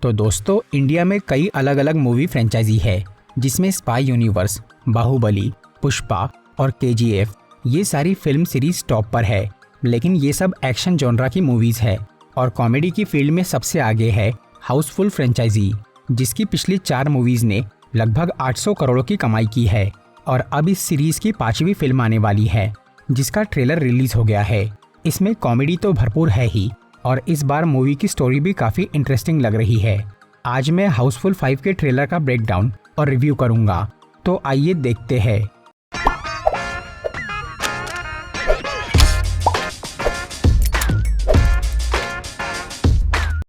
तो दोस्तों, इंडिया में कई अलग अलग मूवी फ्रेंचाइजी है जिसमें स्पाई यूनिवर्स, बाहुबली, पुष्पा और केजीएफ ये सारी फिल्म सीरीज टॉप पर है। लेकिन ये सब एक्शन जॉनरा की मूवीज है और कॉमेडी की फील्ड में सबसे आगे है हाउसफुल फ्रेंचाइजी, जिसकी पिछली 4 मूवीज ने लगभग 800 करोड़ की कमाई की है। और अब इस सीरीज की 5वीं फिल्म आने वाली है जिसका ट्रेलर रिलीज हो गया है। इसमें कॉमेडी तो भरपूर है ही और इस बार मूवी की स्टोरी भी काफ़ी इंटरेस्टिंग लग रही है। आज मैं हाउसफुल 5 के ट्रेलर का ब्रेकडाउन और रिव्यू करूंगा, तो आइए देखते हैं।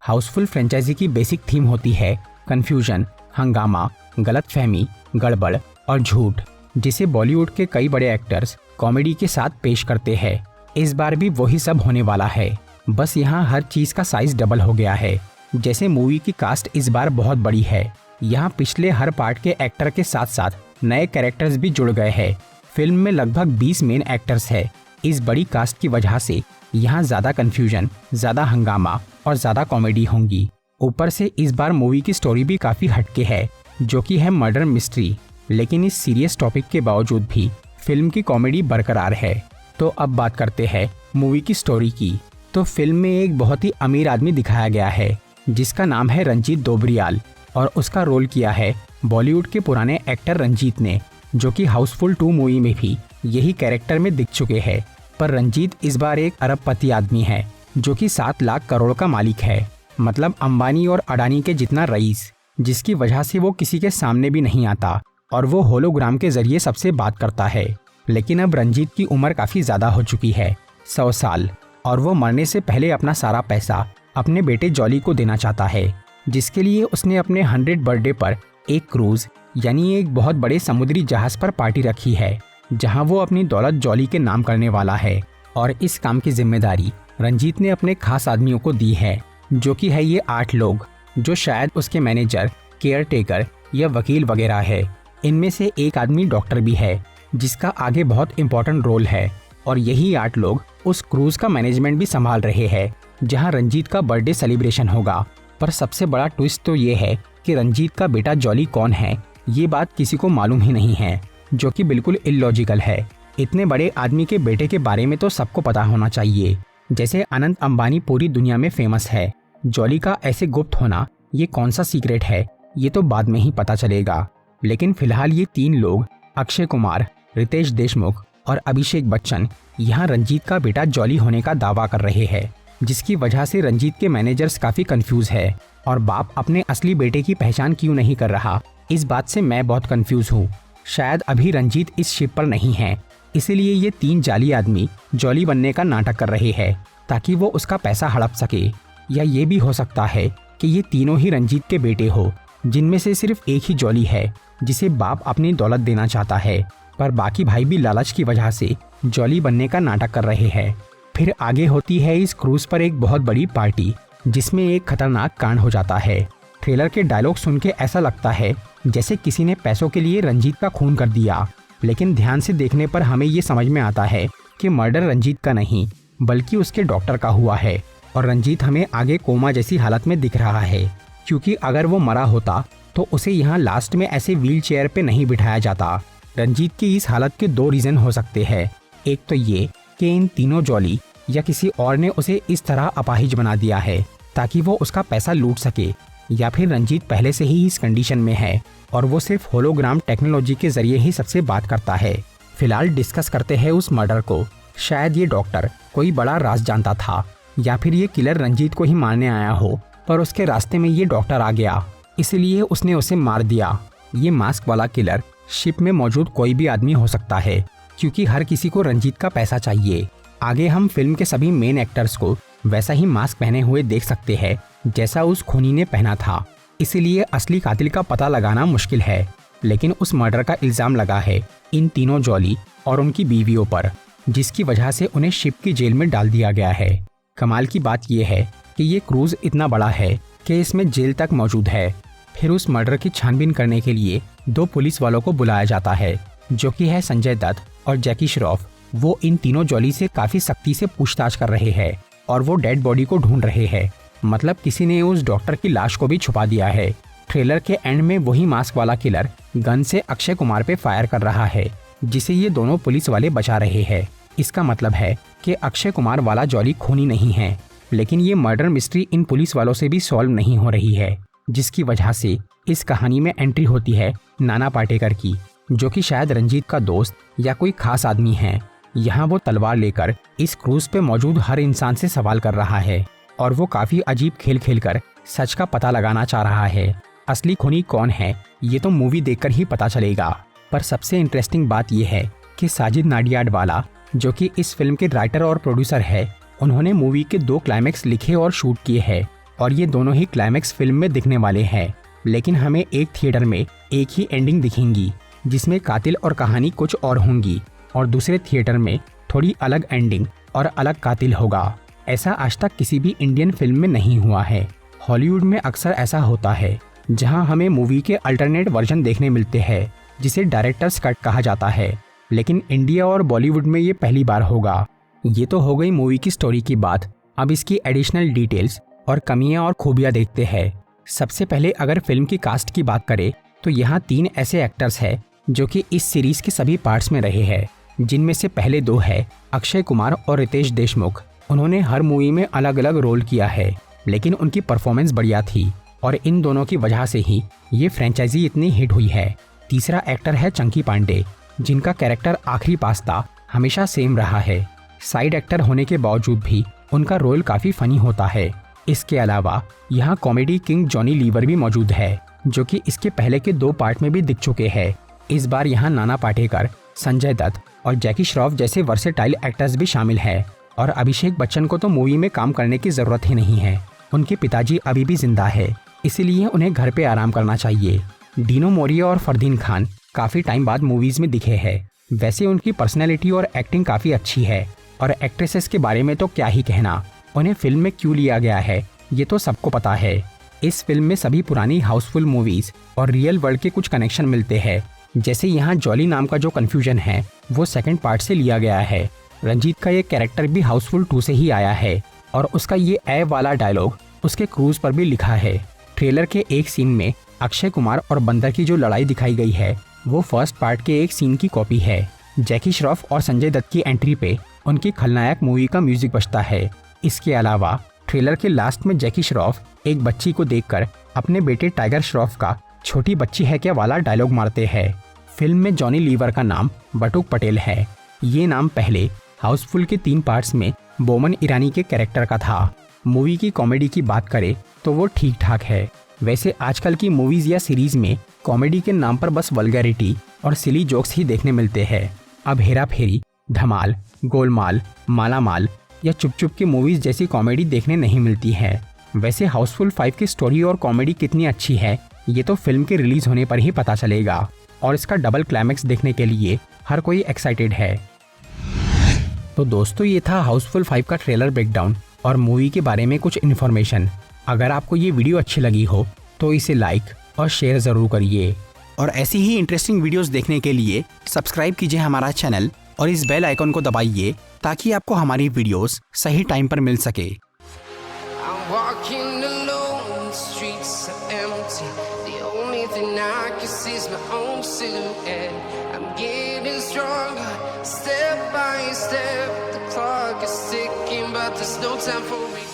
हाउसफुल फ्रेंचाइजी की बेसिक थीम होती है कंफ्यूजन, हंगामा, गलतफहमी, गड़बड़ और झूठ, जिसे बॉलीवुड के कई बड़े एक्टर्स कॉमेडी के साथ पेश करते हैं। इस बार भी वही सब होने वाला है, बस यहाँ हर चीज़ का साइज डबल हो गया है। जैसे मूवी की कास्ट इस बार बहुत बड़ी है, यहाँ पिछले हर पार्ट के एक्टर के साथ साथ नए कैरेक्टर्स भी जुड़ गए हैं। फिल्म में लगभग 20 मेन एक्टर्स हैं। इस बड़ी कास्ट की वजह से यहाँ ज़्यादा कन्फ्यूजन, ज़्यादा हंगामा और ज़्यादा कॉमेडी होंगी। ऊपर से इस बार मूवी की स्टोरी भी काफ़ी हटके है, जो कि है मर्डर मिस्ट्री। लेकिन इस सीरियस टॉपिक के बावजूद भी फिल्म की कॉमेडी बरकरार है। तो अब बात करते हैं मूवी की स्टोरी की। तो फिल्म में एक बहुत ही अमीर आदमी दिखाया गया है जिसका नाम है रंजीत दोबरियाल, और उसका रोल किया है बॉलीवुड के पुराने एक्टर रंजीत ने, जो कि हाउसफुल 2 मूवी में भी यही कैरेक्टर में दिख चुके हैं। पर रंजीत इस बार एक अरबपति आदमी है जो कि 7 लाख करोड़ का मालिक है, मतलब अंबानी और अडानी के जितना रईस, जिसकी वजह से वो किसी के सामने भी नहीं आता और वो होलोग्राम के जरिए सबसे बात करता है। लेकिन अब रंजीत की उम्र काफ़ी ज़्यादा हो चुकी है, 100 साल, और वो मरने से पहले अपना सारा पैसा अपने बेटे जॉली को देना चाहता है, जिसके लिए उसने अपने 100 बर्थडे पर एक क्रूज यानी एक बहुत बड़े समुद्री जहाज पर पार्टी रखी है, जहां वो अपनी दौलत जॉली के नाम करने वाला है। और इस काम की जिम्मेदारी रंजीत ने अपने खास आदमियों को दी है, जो कि है ये 8 लोग, जो शायद उसके मैनेजर, केयर टेकर या वकील वगैरह है। इनमें से एक आदमी डॉक्टर भी है जिसका आगे बहुत इंपॉर्टेंट रोल है। और यही 8 लोग उस क्रूज का मैनेजमेंट भी संभाल रहे हैं, जहां रंजीत का बर्थडे सेलिब्रेशन होगा। पर सबसे बड़ा ट्विस्ट तो ये है कि रंजीत का बेटा जॉली कौन है, ये बात किसी को मालूम ही नहीं है, जो कि बिल्कुल इलॉजिकल है। इतने बड़े आदमी के बेटे के बारे में तो सबको पता होना चाहिए। जैसे अनंत अंबानी पूरी दुनिया में फेमस है, जॉली का ऐसे गुप्त होना ये कौन सा सीक्रेट है, ये तो बाद में ही पता चलेगा। लेकिन फिलहाल ये 3 लोग, अक्षय कुमार, रितेश देशमुख और अभिषेक बच्चन, यहाँ रंजीत का बेटा जॉली होने का दावा कर रहे हैं, जिसकी वजह से रंजीत के मैनेजर्स काफ़ी कंफ्यूज है। और बाप अपने असली बेटे की पहचान क्यों नहीं कर रहा, इस बात से मैं बहुत कंफ्यूज हूँ। शायद अभी रंजीत इस शिप पर नहीं है, इसीलिए ये 3 जाली आदमी जॉली बनने का नाटक कर रहे हैं ताकि वो उसका पैसा हड़प सके। या ये भी हो सकता है कि ये तीनों ही रंजीत के बेटे हो, जिनमें से सिर्फ एक ही जॉली है जिसे बाप अपनी दौलत देना चाहता है, पर बाकी भाई भी लालच की वजह से जॉली बनने का नाटक कर रहे हैं। फिर आगे होती है इस क्रूज पर एक बहुत बड़ी पार्टी, जिसमें एक खतरनाक कांड हो जाता है। ट्रेलर के डायलॉग सुन के ऐसा लगता है जैसे किसी ने पैसों के लिए रंजीत का खून कर दिया, लेकिन ध्यान से देखने पर हमें ये समझ में आता है कि मर्डर रंजीत का नहीं बल्कि उसके डॉक्टर का हुआ है। और रंजीत हमें आगे कोमा जैसी हालत में दिख रहा है, क्योंकि अगर वो मरा होता तो उसे यहाँ लास्ट में ऐसे व्हील चेयर पे नहीं बिठाया जाता। रंजीत की इस हालत के 2 रीज़न हो सकते हैं। एक तो ये कि इन तीनों जॉली या किसी और ने उसे इस तरह अपाहिज बना दिया है ताकि वो उसका पैसा लूट सके, या फिर रंजीत पहले से ही इस कंडीशन में है और वो सिर्फ होलोग्राम टेक्नोलॉजी के जरिए ही सबसे बात करता है। फिलहाल डिस्कस करते हैं उस मर्डर को। शायद ये डॉक्टर कोई बड़ा राज जानता था, या फिर ये किलर रंजीत को ही मारने आया हो, पर उसके रास्ते में ये डॉक्टर आ गया, इसलिए उसने उसे मार दिया। ये मास्क वाला किलर शिप में मौजूद कोई भी आदमी हो सकता है, क्योंकि हर किसी को रंजीत का पैसा चाहिए। आगे हम फिल्म के सभी मेन एक्टर्स को वैसा ही मास्क पहने हुए देख सकते हैं जैसा उस खूनी ने पहना था, इसीलिए असली कातिल का पता लगाना मुश्किल है। लेकिन उस मर्डर का इल्ज़ाम लगा है इन तीनों जॉली और उनकी बीवियों पर, जिसकी वजह से उन्हें शिप की जेल में डाल दिया गया है। कमाल की बात यह है कि ये क्रूज इतना बड़ा है कि इसमें जेल तक मौजूद है। फिर उस मर्डर की छानबीन करने के लिए 2 पुलिस वालों को बुलाया जाता है, जो कि है संजय दत्त और जैकी श्रॉफ। वो इन तीनों जॉली से काफ़ी सख्ती से पूछताछ कर रहे हैं और वो डेड बॉडी को ढूंढ रहे हैं। मतलब किसी ने उस डॉक्टर की लाश को भी छुपा दिया है। ट्रेलर के एंड में वही मास्क वाला किलर गन से अक्षय कुमार पे फायर कर रहा है, जिसे ये दोनों पुलिस वाले बचा रहे हैं। इसका मतलब है कि अक्षय कुमार वाला जॉली खूनी नहीं है, लेकिन ये मर्डर मिस्ट्री इन पुलिस वालों से भी सॉल्व नहीं हो रही है, जिसकी वजह से इस कहानी में एंट्री होती है नाना पाटेकर की, जो कि शायद रंजीत का दोस्त या कोई खास आदमी है। यहाँ वो तलवार लेकर इस क्रूज पे मौजूद हर इंसान से सवाल कर रहा है और वो काफी अजीब खेल खेलकर सच का पता लगाना चाह रहा है। असली खूनी कौन है ये तो मूवी देखकर ही पता चलेगा। पर सबसे इंटरेस्टिंग बात यह है कि साजिद नाडियाडवाला, जो कि इस फिल्म के राइटर और प्रोड्यूसर है, उन्होंने मूवी के 2 क्लाइमैक्स लिखे और शूट किए हैं और ये दोनों ही क्लाइमैक्स फिल्म में दिखने वाले हैं। लेकिन हमें एक थिएटर में एक ही एंडिंग दिखेंगी, जिसमें कातिल और कहानी कुछ और होंगी, और दूसरे थिएटर में थोड़ी अलग एंडिंग और अलग कातिल होगा। ऐसा आज तक किसी भी इंडियन फिल्म में नहीं हुआ है। हॉलीवुड में अक्सर ऐसा होता है, जहां हमें मूवी के अल्टरनेट वर्जन देखने मिलते हैं, जिसे डायरेक्टर्स कट कहा जाता है। लेकिन इंडिया और बॉलीवुड में ये पहली बार होगा। ये तो हो गई मूवी की स्टोरी की बात। अब इसकी एडिशनल डिटेल्स और कमियां और खूबियां देखते हैं। सबसे पहले अगर फिल्म की कास्ट की बात करें तो यहाँ 3 ऐसे एक्टर्स हैं जो कि इस सीरीज के सभी पार्ट्स में रहे हैं, जिनमें से पहले 2 है अक्षय कुमार और रितेश देशमुख। उन्होंने हर मूवी में अलग अलग रोल किया है, लेकिन उनकी परफॉर्मेंस बढ़िया थी और इन दोनों की वजह से ही ये फ्रेंचाइजी इतनी हिट हुई है। तीसरा एक्टर है चंकी पांडे, जिनका कैरेक्टर आखिरी पास्ता हमेशा सेम रहा है। साइड एक्टर होने के बावजूद भी उनका रोल काफी फनी होता है। इसके अलावा यहाँ कॉमेडी किंग जॉनी लीवर भी मौजूद है, जो कि इसके पहले के 2 पार्ट में भी दिख चुके हैं। इस बार यहाँ नाना पाटेकर, संजय दत्त और जैकी श्रॉफ जैसे वर्सेटाइल एक्टर्स भी शामिल हैं। और अभिषेक बच्चन को तो मूवी में काम करने की जरूरत ही नहीं है। उनके पिताजी अभी भी जिंदा है, इसीलिए उन्हें घर पे आराम करना चाहिए। डीनो मोरिया और फरदीन खान काफी टाइम बाद मूवीज में दिखे हैं। वैसे उनकी पर्सनैलिटी और एक्टिंग काफी अच्छी है, और एक्ट्रेसेस के बारे में तो क्या ही कहना। उन्हें फिल्म में क्यों लिया गया है ये तो सबको पता है। इस फिल्म में सभी पुरानी हाउसफुल मूवीज और रियल वर्ल्ड के कुछ कनेक्शन मिलते हैं। जैसे यहाँ जॉली नाम का जो कन्फ्यूजन है वो सेकंड पार्ट से लिया गया है। रंजीत का ये कैरेक्टर भी हाउसफुल 2 से ही आया है, और उसका ये ए वाला डायलॉग उसके क्रूज पर भी लिखा है। ट्रेलर के एक सीन में अक्षय कुमार और बंदर की जो लड़ाई दिखाई गई है वो फर्स्ट पार्ट के एक सीन की कॉपी है। जैकी श्रॉफ और संजय दत्त की एंट्री पे उनकी खलनायक मूवी का म्यूजिक बजता है। इसके अलावा ट्रेलर के लास्ट में जैकी श्रॉफ एक बच्ची को देखकर अपने बेटे टाइगर श्रॉफ का छोटी बच्ची है क्या वाला डायलॉग मारते हैं। फिल्म में जॉनी लीवर का नाम बटुक पटेल है। ये नाम पहले हाउसफुल के 3 पार्ट्स में बोमन ईरानी के कैरेक्टर का था। मूवी की कॉमेडी की बात करें तो वो ठीक ठाक है। वैसे आजकल की मूवीज या सीरीज में कॉमेडी के नाम पर बस वल्गैरिटी और सिली जोक्स ही देखने मिलते हैं। अब हेरा फेरी, धमाल, गोलमाल, मालामाल या चुप चुप की मूवीज जैसी कॉमेडी देखने नहीं मिलती है। वैसे हाउसफुल 5 की स्टोरी और कॉमेडी कितनी अच्छी है ये तो फिल्म के रिलीज होने पर ही पता चलेगा, और इसका डबल क्लाइमैक्स देखने के लिए हर कोई एक्साइटेड है। तो दोस्तों ये था हाउसफुल 5 का ट्रेलर ब्रेकडाउन और मूवी के बारे में कुछ इन्फॉर्मेशन। अगर आपको ये वीडियो अच्छी लगी हो तो इसे लाइक और शेयर ज़रूर करिए, और ऐसी ही इंटरेस्टिंग वीडियोस देखने के लिए सब्सक्राइब कीजिए हमारा चैनल और इस बेल आइकन को दबाइए ताकि आपको हमारी वीडियोस सही टाइम पर मिल सके। Step by step, the clock is ticking, but there's no time for me.